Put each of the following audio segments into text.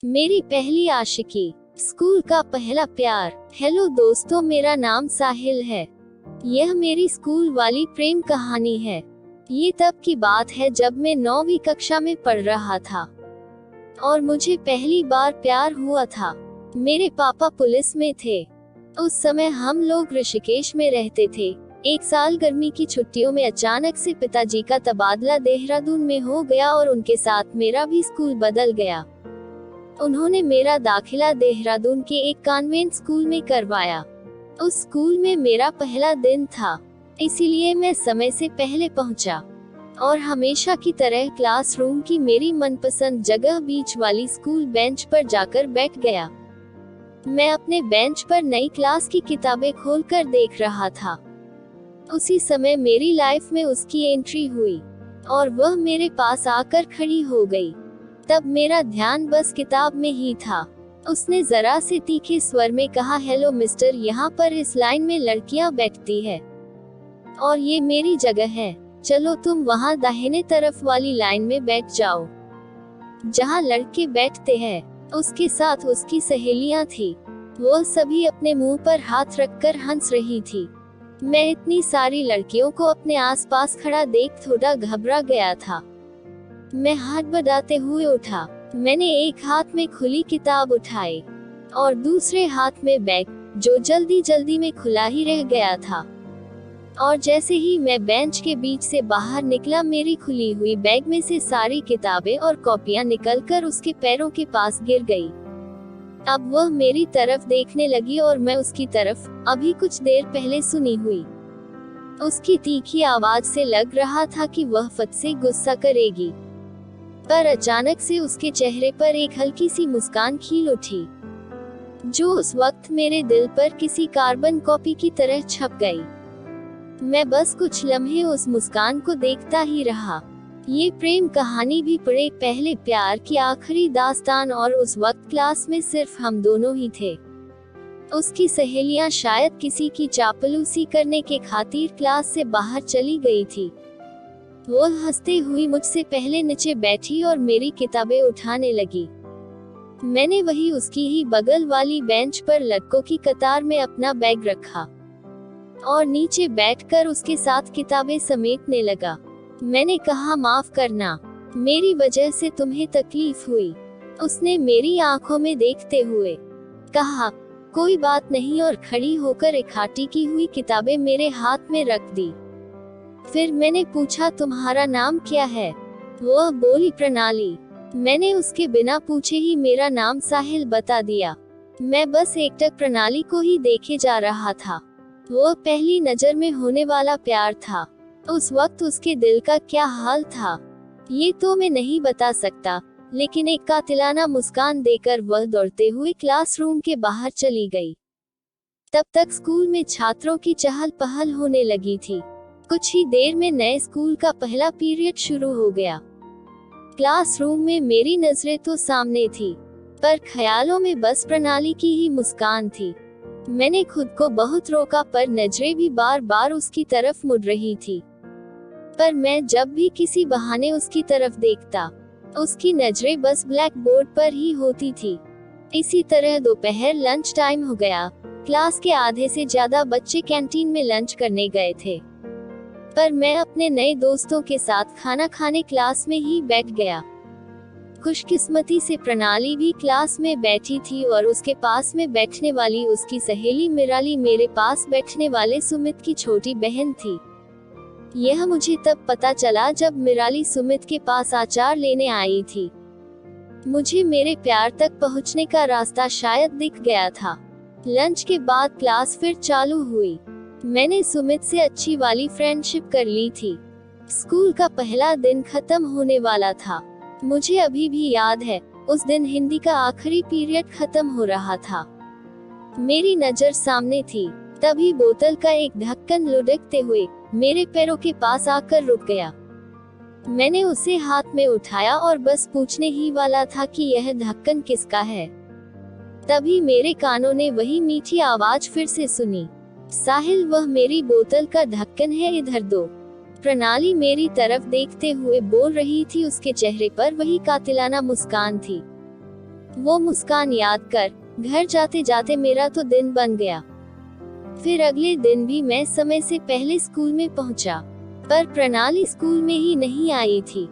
मेरी पहली आशिकी, स्कूल का पहला प्यार। हेलो दोस्तों, मेरा नाम साहिल है। यह मेरी स्कूल वाली प्रेम कहानी है। ये तब की बात है जब मैं 9वीं कक्षा में पढ़ रहा था और मुझे पहली बार प्यार हुआ था। मेरे पापा पुलिस में थे। उस समय हम लोग ऋषिकेश में रहते थे। एक साल गर्मी की छुट्टियों में अचानक से पिताजी का तबादला देहरादून में हो गया और उनके साथ मेरा भी स्कूल बदल गया। उन्होंने मेरा दाखिला देहरादून के एक कॉन्वेंट स्कूल में करवाया। उस स्कूल में मेरा पहला दिन था, इसीलिए मैं समय से पहले पहुंचा और हमेशा की तरह क्लासरूम की मेरी मनपसंद जगह बीच वाली स्कूल बेंच पर जाकर बैठ गया। मैं अपने बेंच पर नई क्लास की किताबें खोलकर देख रहा था। उसी समय मेरी लाइफ में उसकी एंट्री हुई और वह मेरे पास आकर खड़ी हो गई। तब मेरा ध्यान बस किताब में ही था। उसने जरा से तीखे स्वर में कहा, हेलो मिस्टर, यहाँ पर इस लाइन में लड़कियाँ बैठती है और ये मेरी जगह है। चलो तुम वहाँ दाहिने तरफ वाली लाइन में बैठ जाओ जहाँ लड़के बैठते हैं। उसके साथ उसकी सहेलियाँ थी। वो सभी अपने मुंह पर हाथ रखकर हंस रही थी। मैं इतनी सारी लड़कियों को अपने आसपास खड़ा देख थोड़ा घबरा गया था। मैं हाथ बढ़ाते हुए उठा। मैंने एक हाथ में खुली किताब उठाई और दूसरे हाथ में बैग, जो जल्दी जल्दी में खुला ही रह गया था। और जैसे ही मैं बेंच के बीच से बाहर निकला, मेरी खुली हुई बैग में से सारी किताबें और कॉपियां निकलकर उसके पैरों के पास गिर गई। अब वह मेरी तरफ देखने लगी और मैं उसकी तरफ, अभी कुछ देर पहले सुनी हुई उसकी तीखी आवाज से लग रहा था कि वह फट से गुस्सा करेगी। पर अचानक से उसके चेहरे पर एक हल्की सी मुस्कान खिल उठी, जो उस वक्त मेरे दिल पर किसी कार्बन कॉपी की तरह छप गई। मैं बस कुछ लम्हे उस मुस्कान को देखता ही रहा। ये प्रेम कहानी भी पड़े पहले प्यार की आखिरी दास्तान, और उस वक्त क्लास में सिर्फ हम दोनों ही थे। उसकी सहेलियां शायद किसी की चापलूसी करने के खातिर क्लास से बाहर चली गई थी। वो हंसते हुई मुझसे पहले नीचे बैठी और मेरी किताबें उठाने लगी। मैंने वही उसकी ही बगल वाली बेंच पर लड़कों की कतार में अपना बैग रखा और नीचे बैठकर उसके साथ किताबें समेटने लगा। मैंने कहा, माफ करना, मेरी वजह से तुम्हें तकलीफ हुई। उसने मेरी आंखों में देखते हुए कहा, कोई बात नहीं, और खड़ी होकर इकट्ठी की हुई किताबें मेरे हाथ में रख दी। फिर मैंने पूछा, तुम्हारा नाम क्या है? वह बोली, प्रणाली। मैंने उसके बिना पूछे ही मेरा नाम साहिल बता दिया। मैं बस एकटक प्रणाली को ही देखे जा रहा था। वह पहली नजर में होने वाला प्यार था। उस वक्त उसके दिल का क्या हाल था, ये तो मैं नहीं बता सकता, लेकिन एक कातिलाना मुस्कान देकर वह दौड़ते हुए क्लासरूम के बाहर चली गई। तब तक स्कूल में छात्रों की चहल पहल होने लगी थी। कुछ ही देर में नए स्कूल का पहला पीरियड शुरू हो गया। क्लासरूम में मेरी नजरें तो सामने थी, पर ख्यालों में बस प्रणाली की ही मुस्कान थी। मैंने खुद को बहुत रोका, पर नजरें भी बार बार उसकी तरफ मुड़ रही थी। पर मैं जब भी किसी बहाने उसकी तरफ देखता, उसकी नजरें बस ब्लैक बोर्ड पर ही होती थी। इसी तरह दोपहर लंच टाइम हो गया। क्लास के आधे से ज्यादा बच्चे कैंटीन में लंच करने गए थे, पर मैं अपने नए दोस्तों के साथ खाना खाने क्लास में ही बैठ गया। खुशकिस्मती से प्रणाली भी क्लास में बैठी थी और उसके पास में बैठने वाली उसकी सहेली मिराली मेरे पास बैठने वाले सुमित की छोटी बहन थी। यह मुझे तब पता चला जब मिराली सुमित के पास अचार लेने आई थी। मुझे मेरे प्यार तक पहुंचने का रास्ता शायद दिख गया था। लंच के बाद क्लास फिर चालू हुई। मैंने सुमित से अच्छी वाली फ्रेंडशिप कर ली थी। स्कूल का पहला दिन खत्म होने वाला था। मुझे अभी भी याद है, उस दिन हिंदी का आखिरी पीरियड खत्म हो रहा था। मेरी नजर सामने थी, तभी बोतल का एक ढक्कन लुढ़कते हुए मेरे पैरों के पास आकर रुक गया। मैंने उसे हाथ में उठाया और बस पूछने ही वाला था कि यह ढक्कन किसका है। तभी मेरे कानों ने वही मीठी आवाज फिर से सुनी, साहिल, वह मेरी बोतल का ढक्कन है, इधर दो। प्रणाली मेरी तरफ देखते हुए बोल रही थी। उसके चेहरे पर वही कातिलाना मुस्कान थी। वो मुस्कान याद कर घर जाते जाते मेरा तो दिन बन गया। फिर अगले दिन भी मैं समय से पहले स्कूल में पहुंचा, पर प्रणाली स्कूल में ही नहीं आई थी।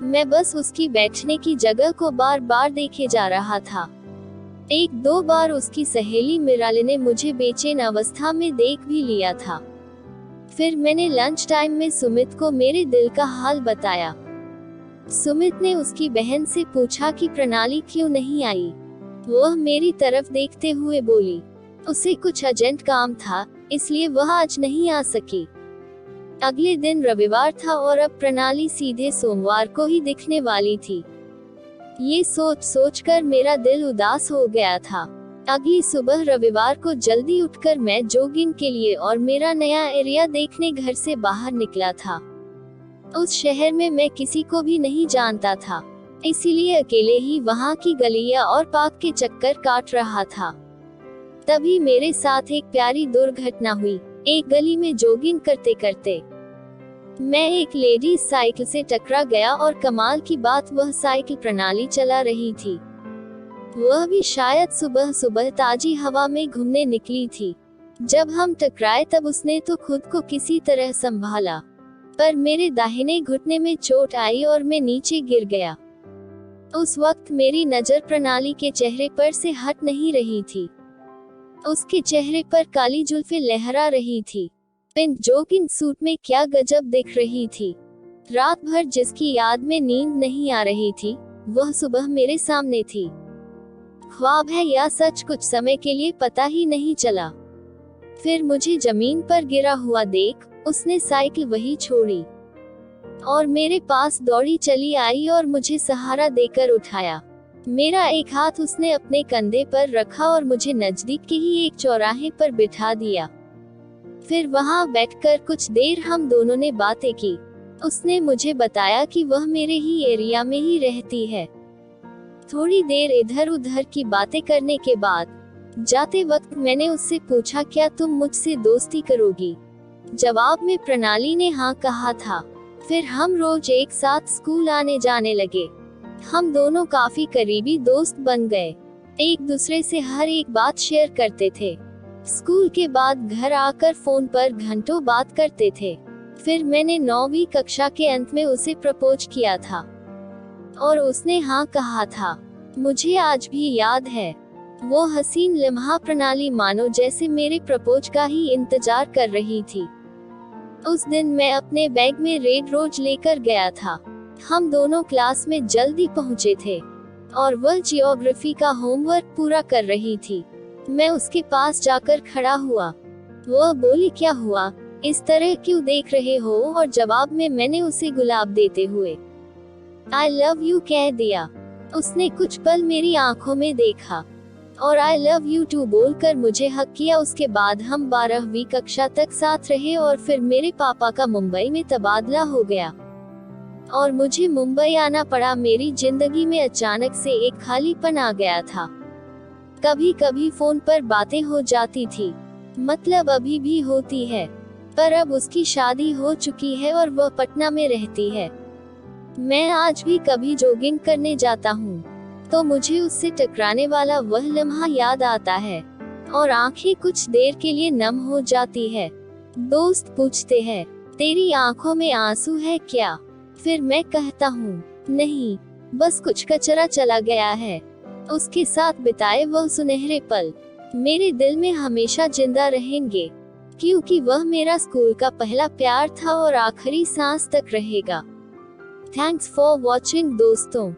मैं बस उसकी बैठने की जगह को बार बार देखे जा रहा था। एक दो बार उसकी सहेली मिराली ने मुझे बेचैन अवस्था में देख भी लिया था। फिर मैंने लंच टाइम में सुमित को मेरे दिल का हाल बताया। सुमित ने उसकी बहन से पूछा कि प्रणाली क्यों नहीं आई। वह मेरी तरफ देखते हुए बोली, उसे कुछ अर्जेंट काम था, इसलिए वह आज नहीं आ सकी। अगले दिन रविवार था और अब प्रणाली सीधे सोमवार को ही दिखने वाली थी। ये सोच कर मेरा दिल उदास हो गया था। अगली सुबह रविवार को जल्दी उठकर मैं जॉगिंग के लिए और मेरा नया एरिया देखने घर से बाहर निकला था। उस शहर में मैं किसी को भी नहीं जानता था, इसीलिए अकेले ही वहाँ की गलियाँ और पार्क के चक्कर काट रहा था। तभी मेरे साथ एक प्यारी दुर्घटना हुई। एक गली में जॉगिंग करते करते मैं एक लेडीज साइकिल से टकरा गया और कमाल की बात, वह साइकिल प्रणाली चला रही थी। वह भी शायद सुबह सुबह ताजी हवा में घूमने निकली थी। जब हम टकराए तब उसने तो खुद को किसी तरह संभाला, पर मेरे दाहिने घुटने में चोट आई और मैं नीचे गिर गया। उस वक्त मेरी नजर प्रणाली के चेहरे पर से हट नहीं रही थी। उसके चेहरे पर काली जुल्फें लहरा रही थी। पिंक जॉगिंग सूट में क्या गजब दिख रही थी। रात भर जिसकी याद में नींद नहीं आ रही थी, वह सुबह मेरे सामने थी। ख्वाब है या सच, कुछ समय के लिए पता ही नहीं चला। फिर मुझे जमीन पर गिरा हुआ देख उसने साइकिल वही छोड़ी और मेरे पास दौड़ी चली आई और मुझे सहारा देकर उठाया। मेरा एक हाथ उसने अपने कंधे पर रखा और मुझे नजदीक के ही एक चौराहे पर बिठा दिया। फिर वहां बैठकर कुछ देर हम दोनों ने बातें की। उसने मुझे बताया कि वह मेरे ही एरिया में ही रहती है। थोड़ी देर इधर उधर की बातें करने के बाद जाते वक्त मैंने उससे पूछा, क्या तुम मुझसे दोस्ती करोगी? जवाब में प्रणाली ने हाँ कहा था। फिर हम रोज एक साथ स्कूल आने जाने लगे। हम दोनों काफी करीबी दोस्त बन गए, एक दूसरे से हर एक बात शेयर करते थे। स्कूल के बाद घर आकर फोन पर घंटों बात करते थे। फिर मैंने 9वीं कक्षा के अंत में उसे प्रपोज किया था और उसने हाँ कहा था। मुझे आज भी याद है वो हसीन लम्हा, प्रणाली मानो जैसे मेरे प्रपोज का ही इंतजार कर रही थी। उस दिन मैं अपने बैग में रेड रोज लेकर गया था। हम दोनों क्लास में जल्दी पहुंचे थे और वह जियोग्राफी का होमवर्क पूरा कर रही थी। मैं उसके पास जाकर खड़ा हुआ। वह बोली, क्या हुआ, इस तरह क्यों देख रहे हो? और जवाब में मैंने उसे गुलाब देते हुए आई लव यू कह दिया। उसने कुछ पल मेरी आंखों में देखा और आई लव यू टू बोलकर मुझे हक किया। उसके बाद हम 12वीं कक्षा तक साथ रहे और फिर मेरे पापा का मुंबई में तबादला हो गया और मुझे मुंबई आना पड़ा। मेरी जिंदगी में अचानक से एक खालीपन आ गया था। कभी कभी फोन पर बातें हो जाती थी, मतलब अभी भी होती है, पर अब उसकी शादी हो चुकी है और वह पटना में रहती है। मैं आज भी कभी जॉगिंग करने जाता हूँ तो मुझे उससे टकराने वाला वह लम्हा याद आता है और आंखें कुछ देर के लिए नम हो जाती है। दोस्त पूछते हैं, तेरी आंखों में आंसू है क्या? फिर मैं कहता हूँ, नहीं, बस कुछ कचरा चला गया है। उसके साथ बिताए वह सुनहरे पल मेरे दिल में हमेशा जिंदा रहेंगे, क्योंकि वह मेरा स्कूल का पहला प्यार था और आखिरी सांस तक रहेगा। थैंक्स फॉर वॉचिंग दोस्तों।